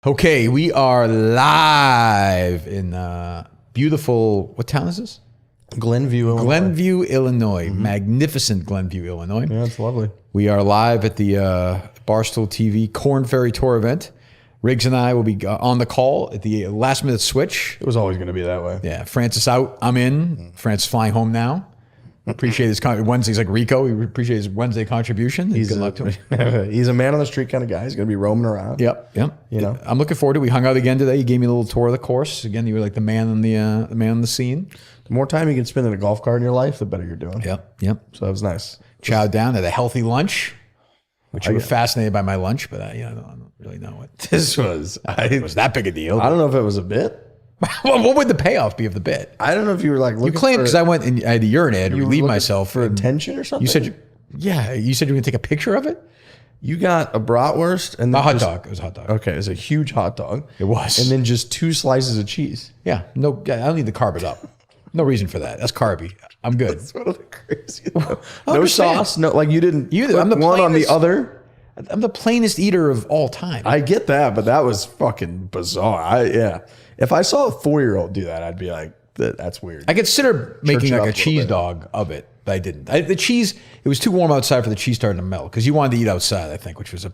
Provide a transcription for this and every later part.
Okay, we are live in beautiful, what town is this? Glenview, Illinois. Glenview, Illinois. Magnificent Glenview, Illinois. Yeah, it's lovely. We are live at the Barstool TV Corn Ferry Tour event. Riggs and I will be on the call at the last minute switch. It was always going to be that way. Yeah, Francis out, I'm in. Francis flying home now. Appreciate his Wednesday's like Rico. We appreciate his Wednesday contribution. Good luck to him. He's a man on the street kind of guy. He's going to be roaming around. Yep. You know, I'm looking forward to it. We hung out again today. You gave me a little tour of the course. Again, you were like the man on the scene. The more time you can spend in a golf cart in your life, the better you're doing. Yep. So that was nice. Chowed down at a healthy lunch, which you were fascinated by my lunch, but I don't really know what This was. it was that big a deal. I don't know if it was a bit. Well, what would the payoff be of the bit? I don't know if you were like looking You claimed because I went and I had to urinate to relieve myself for attention or something. You said, you were going to take a picture of it. You got a bratwurst and then A hot dog. It was a hot dog. Okay, it was a huge hot dog. It was, and then just 2 slices of cheese. Yeah, no, I don't need to carb it up. No reason for that. That's carby. I'm good. That's one of the crazy. No sauce. No, like you didn't. I'm the one on the other. I'm the plainest eater of all time. I get that, but that was fucking bizarre. If I saw a 4-year-old do that, I'd be like, that's weird. I considered making like a cheese dog of it, but I didn't. The cheese, it was too warm outside for the cheese starting to melt because you wanted to eat outside, I think, which was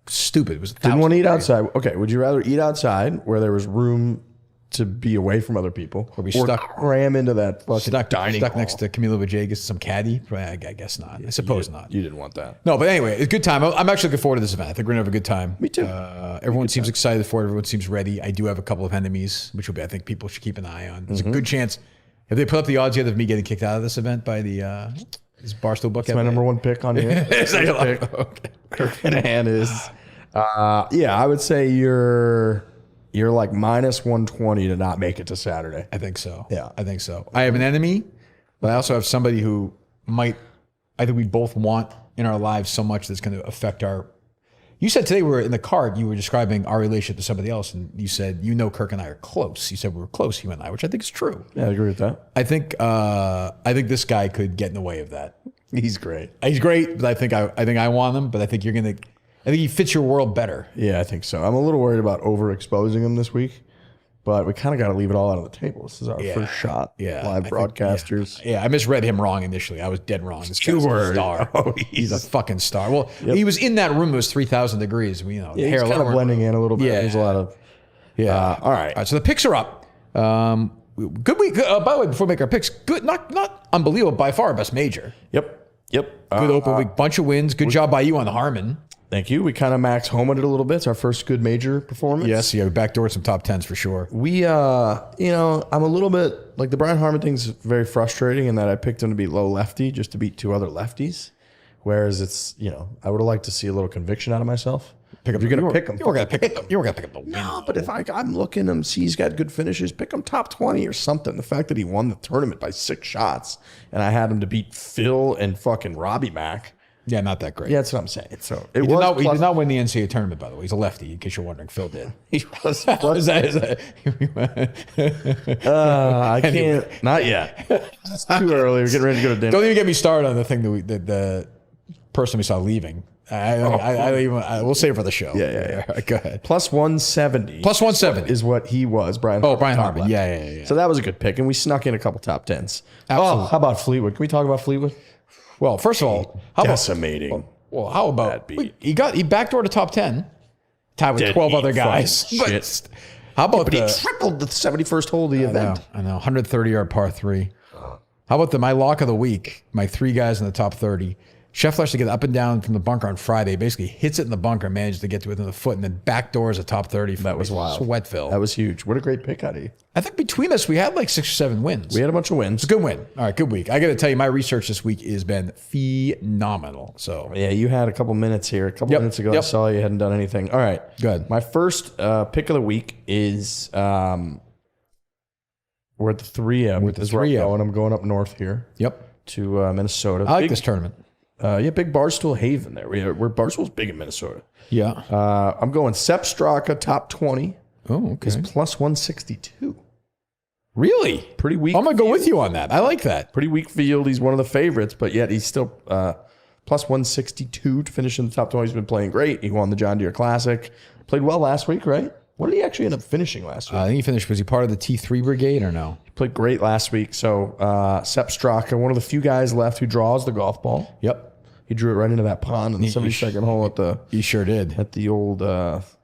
stupid. It was didn't want to eat outside. Okay, would you rather eat outside where there was room to be away from other people, or cram into that fucking dining stuck hall? next to Camilo Villegas, some caddy? I guess not. I suppose not. You didn't want that. No, but anyway, it's a good time. I'm actually looking forward to this event. I think we're going to have a good time. Me too. Everyone seems excited for it. Everyone seems ready. I do have a couple of enemies, which will be, I think people should keep an eye on. There's a good chance, if they put up the odds yet of me getting kicked out of this event by the this Barstool book. That's my number one pick on here. Okay. Kirk Minihane is, I would say you're like minus 120 to not make it to Saturday. I think so. Yeah. I think so. I have an enemy, but I also have somebody who I think we both want in our lives so much that's going to affect our. You said today we were in the car, you were describing our relationship to somebody else, and you said, Kirk and I are close. You said we were close, you and I, which I think is true. Yeah, I agree with that. I think this guy could get in the way of that. He's great. He's great, but I think I want him, but I think I think he fits your world better. Yeah, I think so. I'm a little worried about overexposing him this week, but we kind of got to leave it all out on the table. This is our first shot. Yeah, live broadcasters. I misread him wrong initially. I was dead wrong. This guy's a star. Oh, he's a fucking star. Well, he was in that room. It was 3,000 degrees. He's kind of blending in a little bit. Yeah, there's a lot of. All right. So the picks are up. Good week. By the way, before we make our picks, good. Not unbelievable. By far, our best major. Yep. Good open week. Bunch of wins. Good job by you on the Harmon. Thank you. We kind of max homed it a little bit. It's our first good major performance. Yes, we backdoored some top 10s for sure. We, I'm a little bit, like the Brian Harmon thing's very frustrating in that I picked him to be low lefty just to beat 2 other lefties. Whereas it's, I would have liked to see a little conviction out of myself. You're going to pick him. You were going to pick up the win. No, but if I'm looking him, see he's got good finishes, pick him top 20 or something. The fact that he won the tournament by 6 shots and I had him to beat Phil and fucking Robbie Mack. Yeah, not that great. Yeah, that's what I'm saying. So he did not win the NCAA tournament, by the way. He's a lefty, in case you're wondering. Phil did. He was. I Anyway. can't. Not yet. It's too early. We're getting ready to go to dinner. Don't even get me started on the thing that the person we saw leaving. We'll save it for the show. Yeah. Go ahead. Plus 170. Plus 170 is what he was, Brian. Brian Harmon. Yeah. So that was a good pick, and we snuck in a couple top 10s. Absolutely. How about Fleetwood? Can we talk about Fleetwood? Well, first of all, decimating. How about he backdoored a top 10, tied with 12 other guys. Shit. How about but he tripled the 71st hole of the event. I know. 130-yard par 3. How about my lock of the week? My 3 guys in the top 30. Scheffler to get up and down from the bunker on Friday, basically hits it in the bunker, manages to get to within a foot, and then backdoors a top 30. That was wild. Sweatville. That was huge. What a great pick out of you. I think between us, we had like 6 or 7 wins. We had a bunch of wins. It's a good win. All right, good week. I got to tell you, my research this week has been phenomenal. So yeah, you had a couple minutes here. A couple minutes ago, I saw you hadn't done anything. All right. Good. My first pick of the week is we're at the 3M. We're at the 3M. I'm going up north here. Yep. To Minnesota. I like this tournament. Big Barstool Haven there. We're Barstool's big in Minnesota. Yeah. I'm going Sepp Straka top 20. Oh, okay. Is plus 162. Really? Pretty weak. I'm going to go with you on that. I like that. Pretty weak field. He's one of the favorites, but yet he's still plus 162 to finish in the top 20. He's been playing great. He won the John Deere Classic. Played well last week, right? What did he actually end up finishing last week? I think he finished. Was he part of the T3 brigade or no? He played great last week. So Sepp Straka, one of the few guys left who draws the golf ball. Yep. He drew it right into that pond in the 72nd hole at the. He sure did. At the old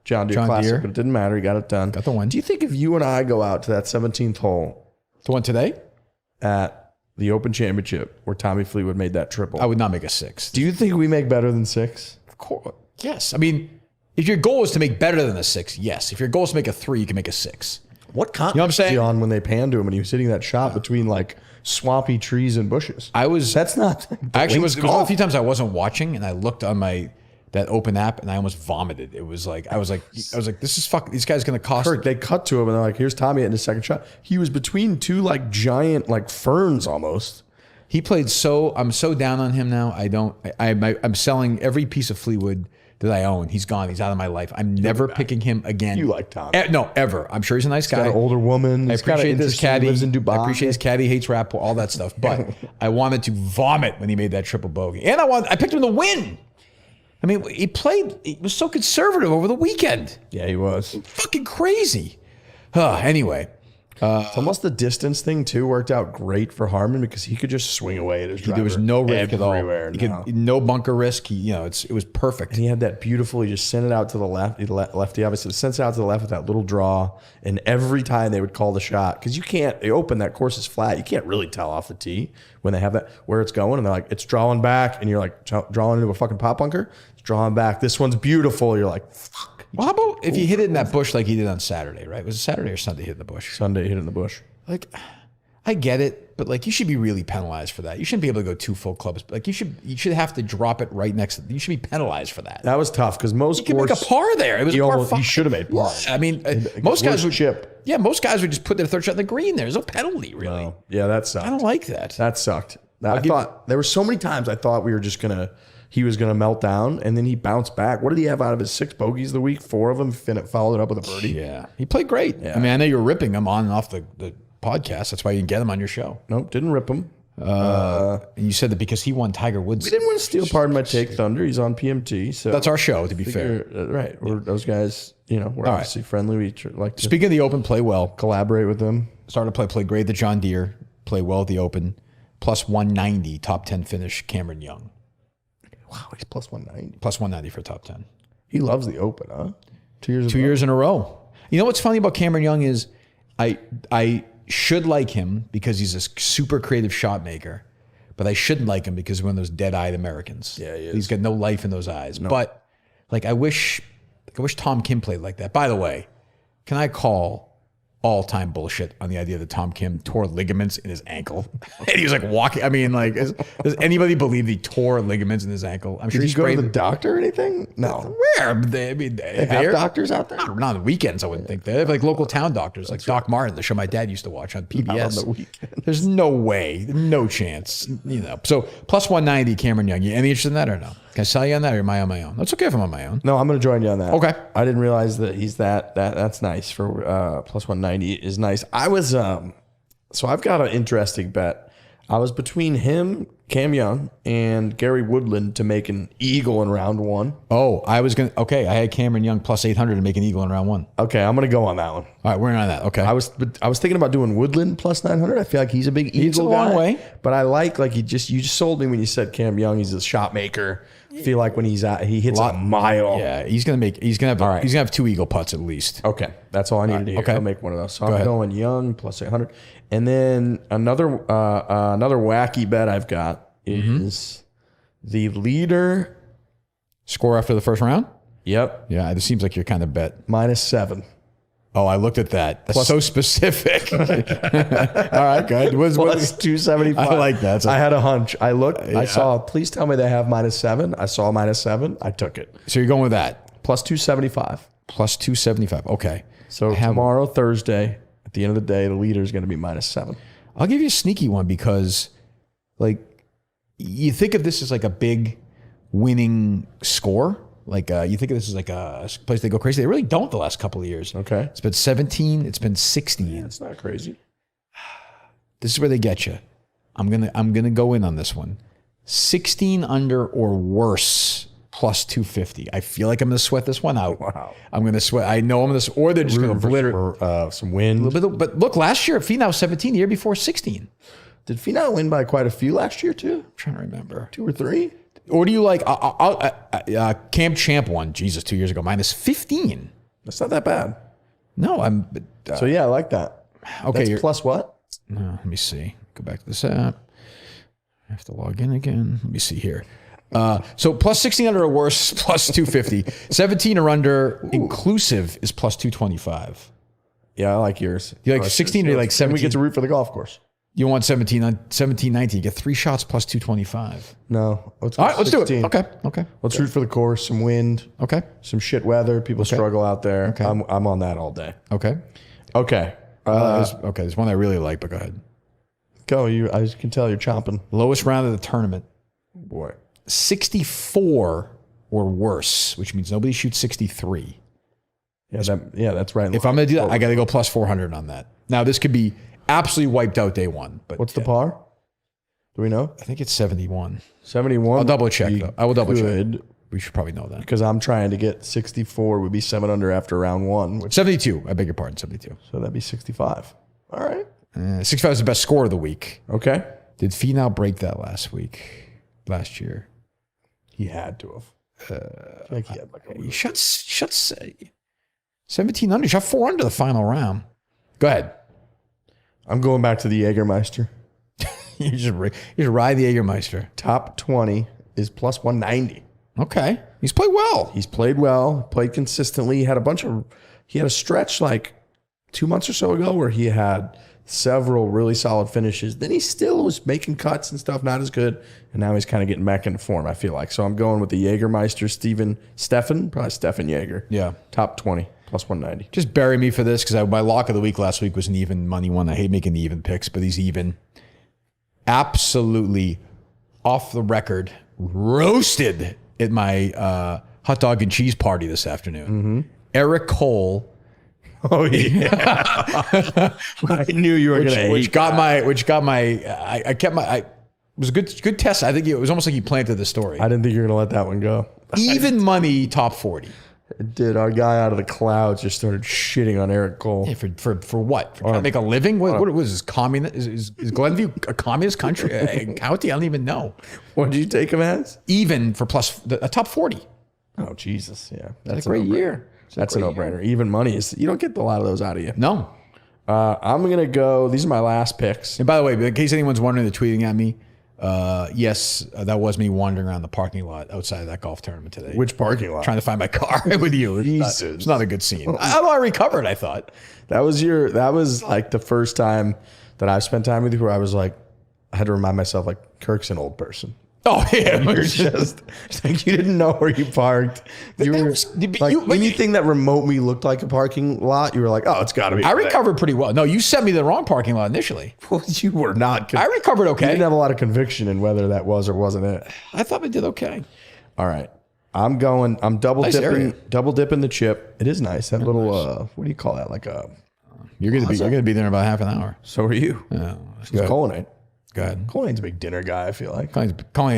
John Deere Classic, but it didn't matter. He got it done. Got the one. Do you think if you and I go out to that 17th hole, the one today, at the Open Championship where Tommy Fleetwood made that triple, I would not make a 6. Do you think we make better than 6? Of course. Yes. I mean, if your goal is to make better than a 6, yes. If your goal is to make a 3, you can make a 6. What continent you know what I'm saying? was he on when they panned to him and he was hitting that shot between like swampy trees and bushes? That's not. I actually was a few times I wasn't watching and I looked on that open app and I almost vomited. It was like I was like this is these guys gonna cost. Kirk, they cut to him and they're like, here's Tommy hitting his second shot. He was between two like giant like ferns almost. He played I'm so down on him now. I'm selling every piece of Fleetwood that I own. He's gone. He's out of my life. I'm never picking him again. You like Tom? No, ever. I'm sure he's a nice guy. Got an older woman. I appreciate this caddy. Lives in Dubai. I appreciate his caddy. Hates rap. All that stuff. But I wanted to vomit when he made that triple bogey, and I picked him to win. I mean, he was so conservative over the weekend. Yeah, he was. Fucking crazy. Anyway. It's almost the distance thing too worked out great for Harman because he could just swing away at his driver. There was no risk at all. No bunker risk. It was perfect. And he had that beautiful. He just sent it out to the left. Lefty obviously sends it out to the left with that little draw. And every time they would call the shot because they open that course is flat. You can't really tell off the tee when they have that where it's going. And they're like, it's drawing back, and you're like drawing into a fucking pop bunker. It's drawing back. This one's beautiful. You're like, fuck. Well, how about if you hit it in that bush like he did on Saturday, right? Was it Saturday or Sunday he hit in the bush? Sunday hit in the bush. Like, I get it, but like you should be really penalized for that. You shouldn't be able to go 2 full clubs. Like you should have to drop it right next to. You should be penalized for that. That was tough because most you can make a par there. It was par 5. He should have made par. I mean, most guys would chip. Yeah, most guys would just put their third shot in the green. There's no penalty really. No. Yeah, that sucked. I don't like that. That sucked. I thought there were so many times I thought he was gonna melt down, and then he bounced back. What did he have out of his 6 bogeys the week? 4 of them followed it up with a birdie. Yeah, he played great. Yeah. I mean, I know you were ripping him on and off the podcast. That's why you didn't get him on your show. Nope, didn't rip him. And you said that because he won Tiger Woods. We didn't want to steal Pardon My Take Thunder. He's on PMT. So that's our show, to be fair. Right. Those guys, we're obviously friendly. We like to Speaking of the Open, play well. Collaborate with them. Started to play great at the John Deere. Play well at the Open. Plus 190, top 10 finish, Cameron Young. Wow, he's plus 190. Plus 190 for top 10. He loves the Open, huh? 2 years in a row. You know what's funny about Cameron Young is I should like him because he's a super creative shot maker, but I shouldn't like him because he's one of those dead-eyed Americans. Yeah, he is. He's got no life in those eyes. No. But like I wish Tom Kim played like that. By the way, can I call all-time bullshit on the idea that Tom Kim tore ligaments in his ankle? And he was like walking. I mean, like, does anybody believe he tore ligaments in his ankle? I'm sure Did he go to the doctor or anything? No. Where? They have doctors out there? Not on weekends, I wouldn't think. They have like local town doctors, like Doc Martin, the show my dad used to watch on PBS. Not on the weekend. There's no way, no chance. So plus 190, Cameron Young. You any interested in that or no? Can I sell you on that, or am I on my own? That's okay if I'm on my own. No, I'm going to join you on that. Okay. I didn't realize that he's that's nice for plus 190 is nice. I was so I've got an interesting bet. I was between him, Cam Young, and Gary Woodland to make an eagle in round 1. Oh, I had Cameron Young plus 800 to make an eagle in round 1. Okay, I'm going to go on that one. All right, we're in on that. Okay. I was thinking about doing Woodland plus 900. I feel like he's a big eagle It's a long guy, way. But I like you just sold me when you said Cam Young. He's a shot maker. I feel like when he's out, he hits a mile. Yeah, he's gonna have 2 eagle putts at least. Okay, that's all I needed to hear. Okay. I'll make one of those. So I'm going Young plus 800, and then another wacky bet I've got is the leader Score after the first round. Yep. Yeah, it seems like your kind of bet. -7. Oh, I looked at that. That's so specific. All right, good. Plus 275. I like that. I had a hunch. I looked. I saw, please tell me they have -7. I saw -7. I took it. So you're going with that. Plus 275. Plus 275. Okay. So tomorrow, Thursday, at the end of the day, the leader is going to be -7. I'll give you a sneaky one because, like, you think of this as like a big winning score. Like you think of this as like a place they go crazy. They really don't the last couple of years. Okay. It's been 17. It's been 16. Yeah, it's not crazy. This is where they get you. I'm gonna go in on this one. 16 under or worse plus 250. I feel like I'm going to sweat this one out. Wow. I'm going to sweat. I know I'm going to, or they're just going to obliterate. For some wind. But look, last year, Finau was 17, the year before 16. Did Finau win by quite a few last year too? I'm trying to remember. 2 or 3? Or do you like Camp Champ won, Jesus, 2 years ago, minus 15. That's not that bad. No, I'm. So yeah, I like that. Okay. That's plus what? Let me see. Go back to this app. I have to log in again. Let me see here. So plus 16 under or worse, plus 250. 17 or under inclusive is plus 225. Yeah, I like yours. You like 16 or you like 17? We get to root for the golf course. You want 17, 19. You get 3 shots plus 225. No. Let's All right, let's do it. Okay. Let's root for the course, some wind, Okay. some shit weather. People struggle out there. Okay. I'm on that all day. Okay. Okay. There's one I really like, but go ahead. Go. I can tell you're chomping. Lowest round of the tournament. Boy. 64 or worse, which means nobody shoots 63. Yeah, that's right. If I'm going to do that, I got to go plus 400 on that. Now, this could be absolutely wiped out day one. But what's the par? Do we know? I think it's 71. 71? I'll double check, though. I will double check. Good. We should probably know that. Because I'm trying to get 64 would be 7 under after round 1. Which, 72. I beg your pardon, 72. so that'd be 65. All right. 65 is the best score of the week. Okay. Did Finau break that last year? He had to have. I feel like he had like a He shot 17 under. He shot 4 under the final round. Go ahead. I'm going back to the Jägermeister. You just ride the Jägermeister. Top 20 is plus 190. Okay. He's played well. He's played well, played consistently. He had a stretch like 2 months or so ago where he had several really solid finishes. Then he still was making cuts and stuff, not as good. And now he's kind of getting back into form, I feel like. So I'm going with the Jägermeister, Stefan Jäger. Yeah. Top 20, plus 190. Just bury me for this because my lock of the week last week was an even money one. I hate making the even picks, but he's even. Absolutely off the record, roasted at my hot dog and cheese party this afternoon. Mm-hmm. Eric Cole. Oh yeah, I knew you were going to hate which got my. I kept my. It was a good test. I think it was almost like he planted the story. I didn't think you were going to let that one go. Even money top 40. It did. Our guy out of the clouds just started shitting on Eric Cole. Yeah, for what? For trying to make a living? What was this? Communist? Is Glenview a communist country? A county? I don't even know. What did you take him as? Even for a top 40. Oh Jesus, yeah, That's a great year. That's a no-brainer. Even money is. You don't get a lot of those out of you. No. I'm gonna go. These are my last picks. And by the way, in case anyone's wondering, they're tweeting at me. Yes, that was me wandering around the parking lot outside of that golf tournament today. Which parking lot? Trying to find my car with you. It's not a good scene. I recovered, I thought. That was like the first time that I've spent time with you where I was like, I had to remind myself like Kirk's an old person. Oh yeah, You're just like you didn't know where you parked. You were like anything that remotely looked like a parking lot. You were like, oh, it's got to be. I recovered pretty well. No, you sent me the wrong parking lot initially. Well, you were not. I recovered okay. You didn't have a lot of conviction in whether that was or wasn't it. I thought I did okay. All right, I'm going. I'm double Nice dipping. area. Double dipping the chip. It is nice. That little. What do you call that? Like a. You're gonna be there in about half an hour. So are you? Yeah. Colin ain't. Go ahead. Colin's a big dinner guy. I feel like. Colin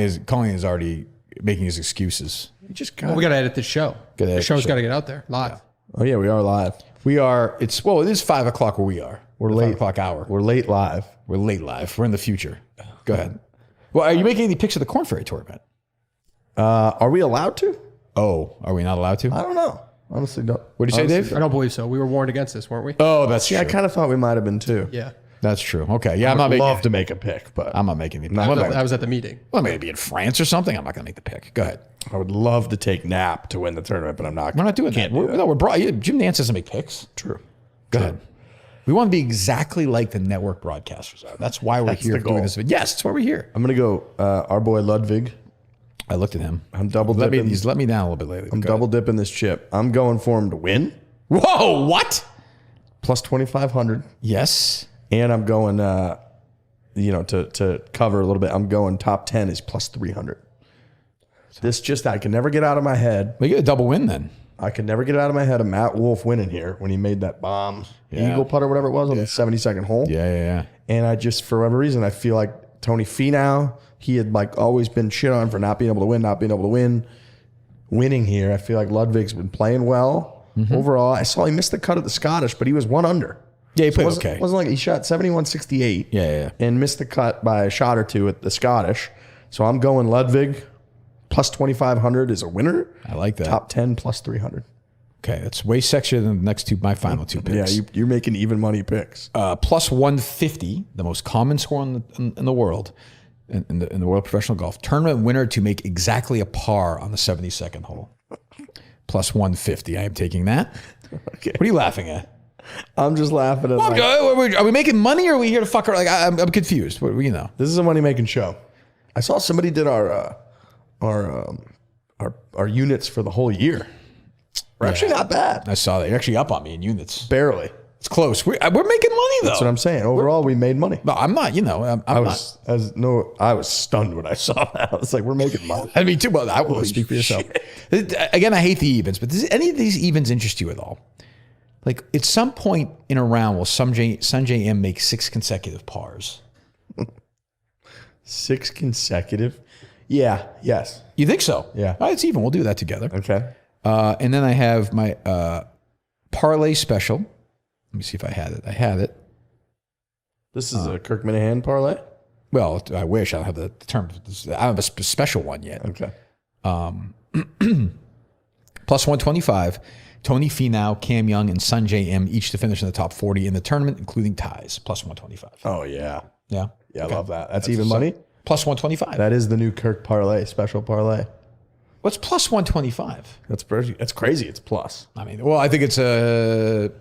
is already making his excuses. You just Well, we got to edit this show. The show's got to get out there live. Oh yeah, we are live. We are. It is 5 o'clock where we are. We're The late. 5 o'clock hour. We're late live. We're late live. We're in the future. Go ahead. Well, are you making any picks of the Corn Ferry tournament? Are we allowed to? Oh, are we not allowed to? I don't know. Honestly, don't. What did you say, Dave? I don't believe so. We were warned against this, weren't we? Oh, that's Yeah, true. I kind of thought we might have been too. Yeah. That's true. Okay. Yeah, I'm not I'd making. love to make a pick, but I'm not making the. I was at the meeting. Well, maybe be in France or something. I'm not going to make the pick. Go ahead. I would love to take Nap to win the tournament, but I'm not. We're not doing that. No, we're broad. Jim Nance doesn't make picks. True. Go ahead. We want to be exactly like the network broadcasters are. That's why we're That's here the doing goal. this. Yes, that's why we're here. I'm gonna go. Our boy Ludwig. I looked at him. I'm double Let dipping. he's let me down a little bit lately. I'm double dipping this chip. I'm going for him to win. Whoa! What? Plus 2,500. Yes. And I'm going, to cover a little bit. I'm going top 10 is plus 300. I can never get out of my head. We get a double win then. I could never get it out of my head of Matt Wolff winning here when he made that bomb eagle putt or whatever it was on the 72nd hole. Yeah. And I just, for whatever reason, I feel like Tony Finau, he had like always been shit on for not being able to win. winning here. I feel like Ludwig's been playing well overall. I saw he missed the cut at the Scottish, but he was 1 under. Yeah, he played wasn't, okay. Wasn't like he shot 71-68. Yeah. And missed the cut by a shot or two at the Scottish. So I'm going Ludwig plus 2,500 is a winner. I like that. Top 10 plus 300. Okay, that's way sexier than the next two, my final two picks. Yeah, you're making even money picks. Plus 150, the most common score in the world, in the world of professional golf. Tournament winner to make exactly a par on the 72nd hole. Plus 150. I am taking that. Okay. What are you laughing at? I'm just laughing at Are we making money or are we here to fuck around? Like, I'm confused. What, you know. This is a money-making show. I saw somebody did our units for the whole year. We're actually not bad. I saw that. You're actually up on me in units. Barely. It's close. We're making money, though. That's what I'm saying. Overall, we made money. No, I'm not, I was stunned when I saw that. I was like, we're making money. I mean, too. Well, I will speak for yourself. Again, I hate the evens, but does any of these evens interest you at all? Like, at some point in a round, will Sanjay M make 6 consecutive pars? 6 consecutive? Yeah. Yes. You think so? Yeah. All right, it's even. We'll do that together. Okay. And then I have my parlay special. Let me see if I had it. I had it. This is a Kirk Minihane parlay? Well, I wish. I don't have the term. I don't have a special one yet. Okay. Plus 125. Tony Finau, Cam Young, and Sanjay M. each to finish in the top 40 in the tournament, including ties. Plus 125. Oh, yeah. Yeah? Yeah, I love that. That's even money? Plus 125. That is the new Kirk parlay, special parlay. What's plus 125? That's crazy. It's plus. I mean, well, I think it's I feel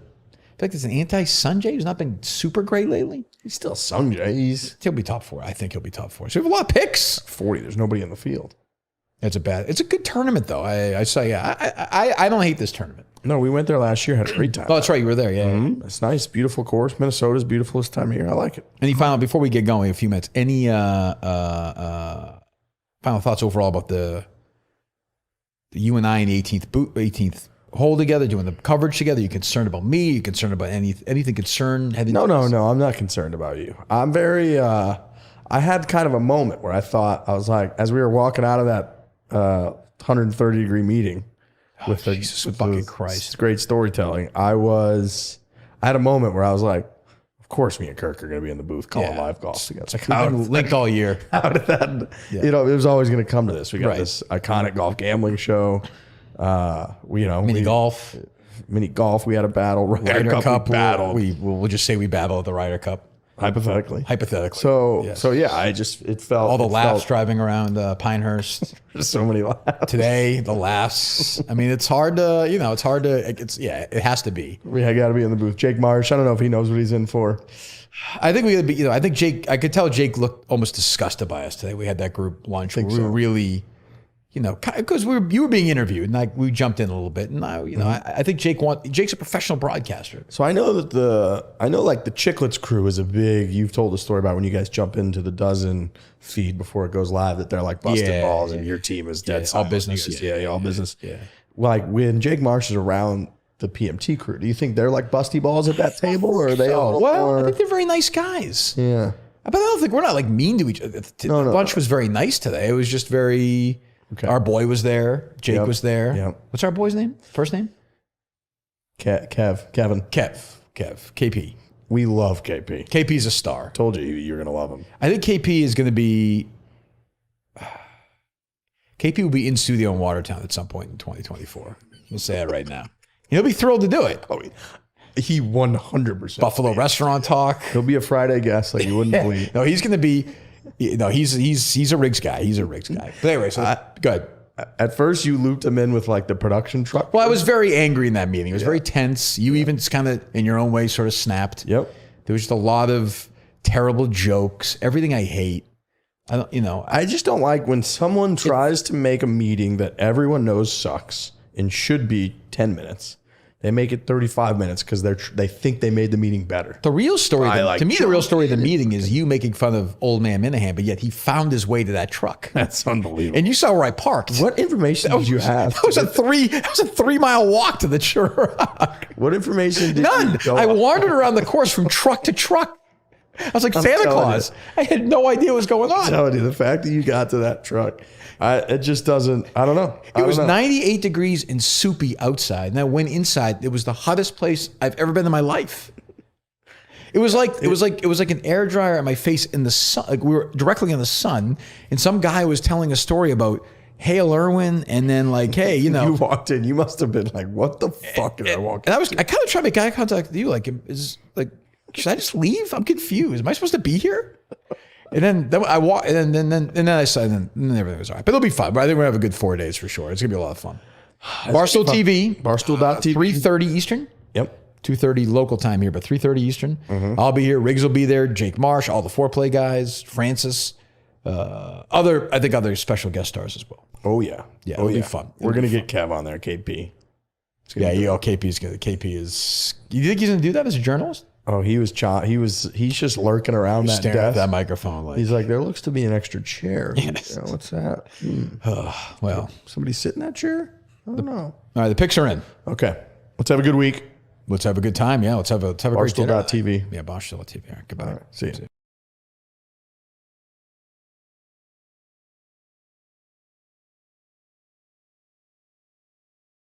like it's an anti-Sanjay who's not been super great lately. He's still Sanjay. He'll be top 4. I think he'll be top 4. So we have a lot of picks. 40. There's nobody in the field. It's a good tournament, though. I say, I don't hate this tournament. No, we went there last year. Had a great time. Oh, that's right. You were there. Yeah. Mm-hmm. It's nice. Beautiful course. Minnesota's beautiful this time of year. I like it. Any final, before we get going, a few minutes, any final thoughts overall about the you and I in the 18th hole together, doing the coverage together? You concerned about me? You concerned about anything concerned? No. I'm not concerned about you. I'm very, I had kind of a moment where I was like, as we were walking out of that 130-degree meeting with Christ, great storytelling, I had a moment where I was like, of course me and Kirk are going to be in the booth calling live golf together. It's like linked all year. How did that, it was always going to come to this. We got this iconic golf gambling show. Mini golf. We had a battle. Ryder Cup battle. We'll just say we battle at the Ryder Cup. Hypothetically. So yeah, it felt all the laughs driving around Pinehurst. There's so many laughs today. The laughs. I mean, it's hard to. It has to be. We got to be in the booth. Jake Marsh. I don't know if he knows what he's in for. I think we would be. I think Jake. I could tell Jake looked almost disgusted by us today. We had that group lunch. We were really. Because you were being interviewed, and like we jumped in a little bit, and I think Jake's a professional broadcaster. So I know that the Chicklets crew is a big. You've told a story about when you guys jump into the dozen feed before it goes live that they're like busted balls, and your team is dead. All business, all business. Yeah. Like when Jake Marsh is around the PMT crew, do you think they're like busty balls at that table, or are they all? Well, I think they're very nice guys. Yeah, but I don't think we're not like mean to each other. The lunch was very nice today. It was just very. Okay. Our boy was there. Jake was there. Yep. What's our boy's name? First name? Kevin. KP. We love KP. KP's a star. Told you were going to love him. I think KP is going to be... KP will be in studio in Watertown at some point in 2024. I'll say that right now. He'll be thrilled to do it. Oh, he 100%. Buffalo Restaurant Talk. He'll be a Friday guest like you wouldn't believe. No, he's going to be... No, he's a rigs guy. He's a rigs guy. But anyway, so good. At first, you looped him in with like the production truck. Well, I was very angry in that meeting. It was very tense. You even kind of, in your own way, sort of snapped. Yep. There was just a lot of terrible jokes. Everything I hate. I just don't like when someone tries to make a meeting that everyone knows sucks and should be 10 minutes. They make it 35 minutes because they think they made the meeting better. The real story, the real story of the meeting is you making fun of old man Minihane, but yet he found his way to that truck. That's unbelievable. And you saw where I parked. What information did you have? That was a 3-mile walk to the truck. What information did None. you go I wandered around the course from truck to truck. I was like, Santa telling Claus. I had no idea what was going on. I'm telling you, the fact that you got to that truck, it just doesn't. I don't know. It was 98 degrees and soupy outside, and I went inside. It was the hottest place I've ever been in my life. It was like an air dryer on my face in the sun. Like we were directly in the sun, and some guy was telling a story about Hale Irwin, and then like, hey, you know, You walked in, you must have been like, "What the fuck did I walk?" And I kind of tried to make eye contact with you, like, should I just leave? I'm confused. Am I supposed to be here? And then I walk, and then I said, and then everything was all right. But it'll be fun. But I think we're gonna have a good 4 days for sure. It's gonna be a lot of fun. Barstool TV, Barstool.tv, 3:30 Eastern. Yep. 2:30 local time here, but 3:30 Eastern. I'll be here. Riggs will be there. Jake Marsh, all the foreplay guys, Francis, other special guest stars as well. Oh yeah. Yeah, it'll be fun. We're gonna get Kev on there, KP. KP's good. KP is. You think he's gonna do that as a journalist? Oh, he's just lurking around that Staring at desk. that microphone. Like, He's like, there looks to be an extra chair. Yes. What's that? well, Somebody sit in that chair? I don't know. all right. The picks are in. Okay. Let's have a good week. Let's have a good time. Yeah, let's have a great dinner. Barstool.tv. Yeah, Barstool.tv. All right, goodbye. See you.